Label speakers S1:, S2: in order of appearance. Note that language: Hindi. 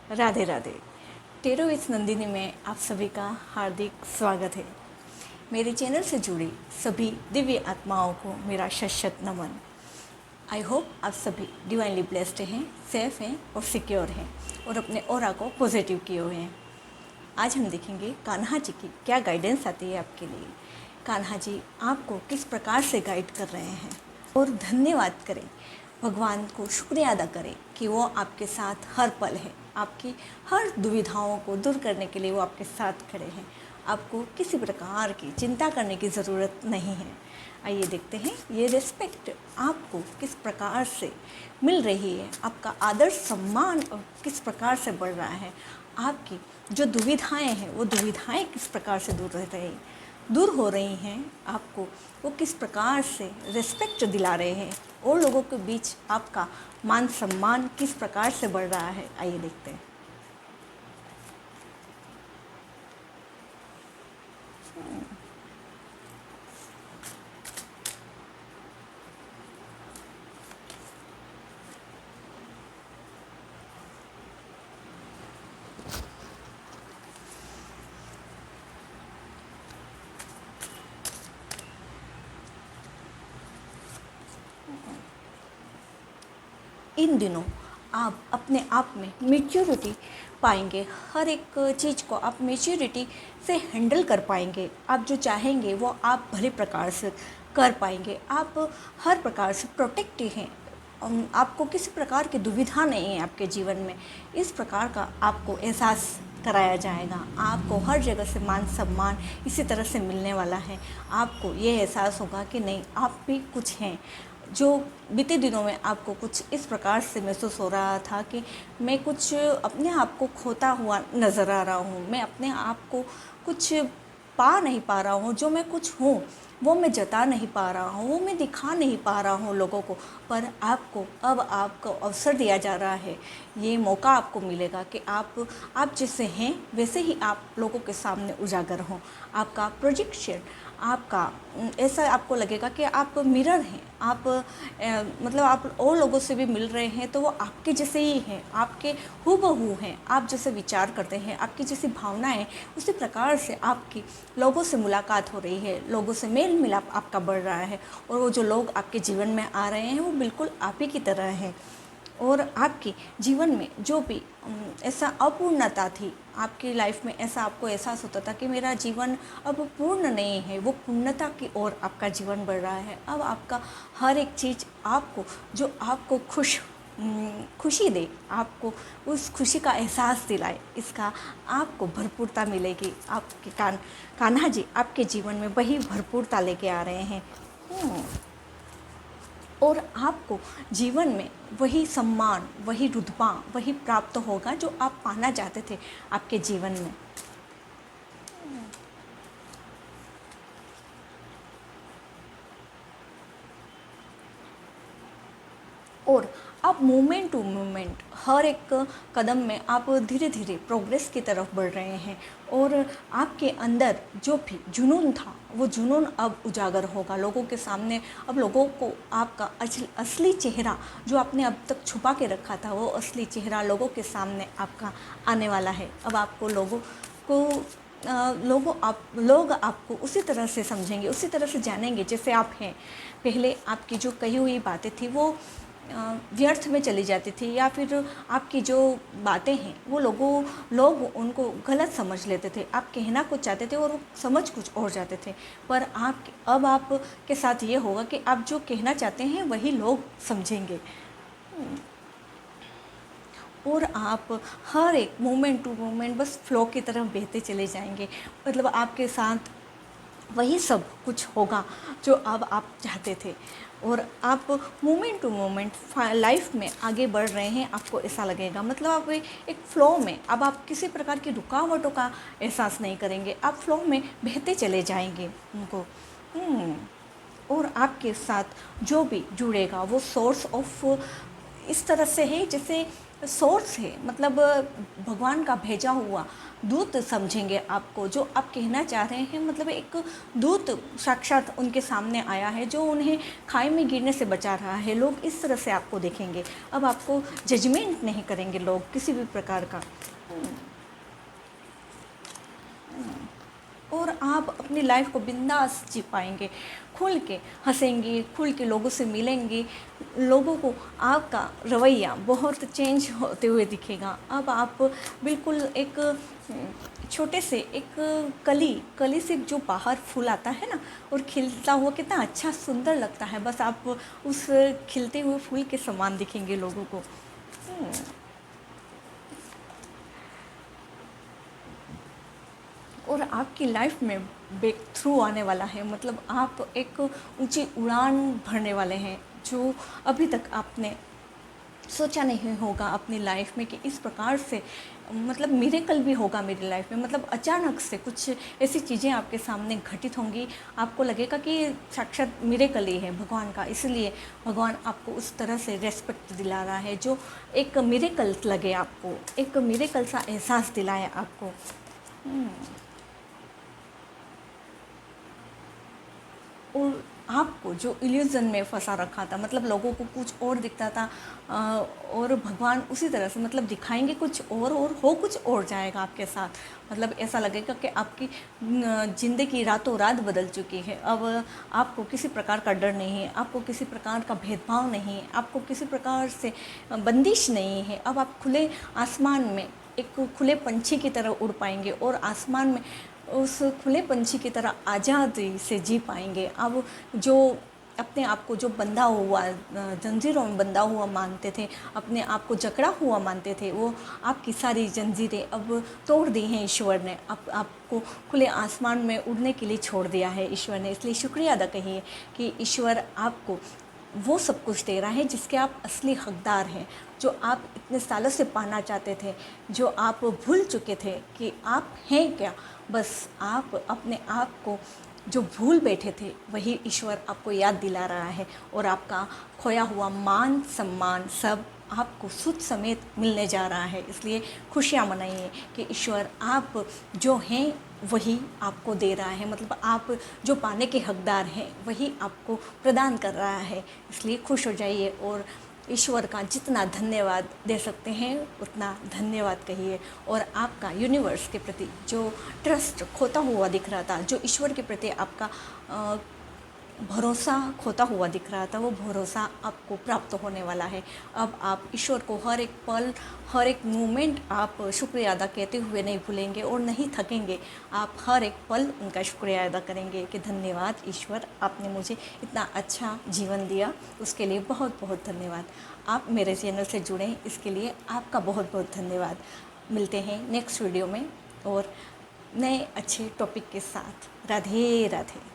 S1: राधे राधे। टेरो विथ नंदिनी में आप सभी का हार्दिक स्वागत है। मेरे चैनल से जुड़ी सभी दिव्य आत्माओं को मेरा शत नमन। आई होप आप सभी डिवाइनली ब्लेस्ड हैं, सेफ हैं और सिक्योर हैं और अपने ऑरा को पॉजिटिव किए हुए हैं। आज हम देखेंगे कान्हा जी की क्या गाइडेंस आती है आपके लिए। कान्हा जी आपको किस प्रकार से गाइड कर रहे हैं और धन्यवाद करें, भगवान को शुक्रिया अदा करें कि वो आपके साथ हर पल है। आपकी हर दुविधाओं को दूर करने के लिए वो आपके साथ खड़े हैं। आपको किसी प्रकार की चिंता करने की ज़रूरत नहीं है। आइए देखते हैं ये रिस्पेक्ट आपको किस प्रकार से मिल रही है, आपका आदर सम्मान किस प्रकार से बढ़ रहा है, आपकी जो दुविधाएं हैं वो दुविधाएं किस प्रकार से दूर हो रही हैं, आपको वो किस प्रकार से रिस्पेक्ट दिला रहे हैं और लोगों के बीच आपका मान सम्मान किस प्रकार से बढ़ रहा है। आइए देखते हैं। इन दिनों आप अपने आप में मैच्योरिटी पाएंगे। हर एक चीज़ को आप मैच्योरिटी से हैंडल कर पाएंगे। आप जो चाहेंगे वो आप भले प्रकार से कर पाएंगे। आप हर प्रकार से प्रोटेक्टिव हैं। आपको किसी प्रकार की दुविधा नहीं है आपके जीवन में। इस प्रकार का आपको एहसास कराया जाएगा। आपको हर जगह से मान सम्मान इसी तरह से मिलने वाला है। आपको ये एहसास होगा कि नहीं, आप भी कुछ हैं। जो बीते दिनों में आपको कुछ इस प्रकार से महसूस हो रहा था कि मैं कुछ अपने आप को खोता हुआ नज़र आ रहा हूँ, मैं अपने आप को कुछ पा नहीं पा रहा हूँ, जो मैं कुछ हूँ वो मैं जता नहीं पा रहा हूँ, वो मैं दिखा नहीं पा रहा हूँ लोगों को। पर आपको अब आपको अवसर दिया जा रहा है, ये मौका आपको मिलेगा कि आप जैसे हैं वैसे ही आप लोगों के सामने उजागर हों। आपका प्रोजेक्शन, आपका ऐसा आपको लगेगा कि आप मिरर हैं। आप मतलब आप और लोगों से भी मिल रहे हैं तो वो आपके जैसे ही हैं, आपके हूबहू हैं। आप जैसे विचार करते हैं, आपकी जैसी भावनाएं, उसी प्रकार से आपकी लोगों से मुलाकात हो रही है, लोगों से मेल मिलाप आपका बढ़ रहा है। और वो जो लोग आपके जीवन में आ रहे हैं वो बिल्कुल आप ही की तरह हैं। और आपके जीवन में जो भी ऐसा अपूर्णता थी आपकी लाइफ में, ऐसा आपको एहसास होता था कि मेरा जीवन अब पूर्ण नहीं है, वो पूर्णता की ओर आपका जीवन बढ़ रहा है। अब आपका हर एक चीज़ आपको जो आपको खुशी दे, आपको उस खुशी का एहसास दिलाए, इसका आपको भरपूरता मिलेगी। आपके कान्हा जी आपके जीवन में वही भरपूरता लेके आ रहे हैं। और आपको जीवन में वही सम्मान, वही रुतबा, वही प्राप्त होगा जो आप पाना चाहते थे आपके जीवन में। और आप मोमेंट टू मोमेंट हर एक कदम में आप धीरे धीरे प्रोग्रेस की तरफ बढ़ रहे हैं। और आपके अंदर जो भी जुनून था वो जुनून अब उजागर होगा लोगों के सामने। अब लोगों को आपका असली चेहरा जो आपने अब तक छुपा के रखा था, वो असली चेहरा लोगों के सामने आपका आने वाला है। अब आपको को लोग आपको उसी तरह से समझेंगे, उसी तरह से जानेंगे जैसे आप हैं। पहले आपकी जो कही हुई बातें थी वो व्यर्थ में चली जाती थी, या फिर आपकी जो बातें हैं वो लोग उनको गलत समझ लेते थे। आप कहना कुछ चाहते थे और वो समझ कुछ और जाते थे। पर अब आपके साथ ये होगा कि आप जो कहना चाहते हैं वही लोग समझेंगे। और आप हर एक मोमेंट टू मोमेंट बस फ्लो की तरफ बहते चले जाएंगे। मतलब आपके साथ वही सब कुछ होगा जो अब आप चाहते थे। और आप मोमेंट टू मोमेंट लाइफ में आगे बढ़ रहे हैं, आपको ऐसा लगेगा। मतलब आप एक फ़्लो में, अब आप किसी प्रकार की रुकावटों का एहसास नहीं करेंगे, आप फ़्लो में बहते चले जाएंगे उनको। और आपके साथ जो भी जुड़ेगा वो सोर्स ऑफ इस तरह से है जैसे सोर्स है, मतलब भगवान का भेजा हुआ दूत समझेंगे आपको। जो आप कहना चाह रहे हैं, मतलब एक दूत साक्षात उनके सामने आया है जो उन्हें खाई में गिरने से बचा रहा है। लोग इस तरह से आपको देखेंगे। अब आपको जजमेंट नहीं करेंगे लोग किसी भी प्रकार का। और आप अपनी लाइफ को बिंदास जी पाएंगे, खुल के हंसेंगे, खुल के लोगों से मिलेंगे। लोगों को आपका रवैया बहुत चेंज होते हुए दिखेगा। अब आप बिल्कुल एक छोटे से एक कली से जो बाहर फूल आता है ना, और खिलता हुआ कितना अच्छा सुंदर लगता है, बस आप उस खिलते हुए फूल के समान दिखेंगे लोगों को। और आपकी लाइफ में ब्रेक थ्रू आने वाला है, मतलब आप एक ऊंची उड़ान भरने वाले हैं जो अभी तक आपने सोचा नहीं होगा अपनी लाइफ में कि इस प्रकार से मतलब मिरेकल भी होगा मेरी लाइफ में। मतलब अचानक से कुछ ऐसी चीज़ें आपके सामने घटित होंगी, आपको लगेगा कि साक्षात मिरेकल ही है भगवान का। इसलिए भगवान आपको उस तरह से रेस्पेक्ट दिला रहा है जो एक मिरेकल लगे आपको, एक मिरेकल सा एहसास दिलाए आपको। और आपको जो इल्यूज़न में फंसा रखा था, मतलब लोगों को कुछ और दिखता था, और भगवान उसी तरह से मतलब दिखाएंगे कुछ और हो कुछ और जाएगा आपके साथ। मतलब ऐसा लगेगा कि आपकी ज़िंदगी रातों रात बदल चुकी है। अब आपको किसी प्रकार का डर नहीं है, आपको किसी प्रकार का भेदभाव नहीं है, आपको किसी प्रकार से बंदिश नहीं है। अब आप खुले आसमान में एक खुले पंछी की तरह उड़ पाएंगे, और आसमान में उस खुले पंछी की तरह आज़ादी से जी पाएंगे। अब जो अपने आप को जो बंधा हुआ जंजीरों में बंधा हुआ मानते थे, अपने आप को जकड़ा हुआ मानते थे, वो आपकी सारी जंजीरें अब तोड़ दी हैं ईश्वर ने। अब आपको खुले आसमान में उड़ने के लिए छोड़ दिया है ईश्वर ने। इसलिए शुक्रिया अदा कहिए कि ईश्वर आपको वो सब कुछ दे रहा है जिसके आप असली हकदार हैं, जो आप इतने सालों से पाना चाहते थे, जो आप भूल चुके थे कि आप हैं क्या। बस आप अपने आप को जो भूल बैठे थे वही ईश्वर आपको याद दिला रहा है, और आपका खोया हुआ मान सम्मान सब आपको सुध समेत मिलने जा रहा है। इसलिए खुशियाँ मनाइए कि ईश्वर आप जो हैं वही आपको दे रहा है, मतलब आप जो पाने के हकदार हैं वही आपको प्रदान कर रहा है। इसलिए खुश हो जाइए और ईश्वर का जितना धन्यवाद दे सकते हैं उतना धन्यवाद कहिए। और आपका यूनिवर्स के प्रति जो ट्रस्ट खोता हुआ दिख रहा था, जो ईश्वर के प्रति आपका भरोसा खोता हुआ दिख रहा था, वो भरोसा आपको प्राप्त होने वाला है। अब आप ईश्वर को हर एक पल, हर एक मोमेंट आप शुक्रिया अदा कहते हुए नहीं भूलेंगे और नहीं थकेंगे। आप हर एक पल उनका शुक्रिया अदा करेंगे कि धन्यवाद ईश्वर, आपने मुझे इतना अच्छा जीवन दिया, उसके लिए बहुत बहुत धन्यवाद। आप मेरे चैनल से जुड़ें, इसके लिए आपका बहुत बहुत धन्यवाद। मिलते हैं नेक्स्ट वीडियो में और नए अच्छे टॉपिक के साथ। राधे राधे।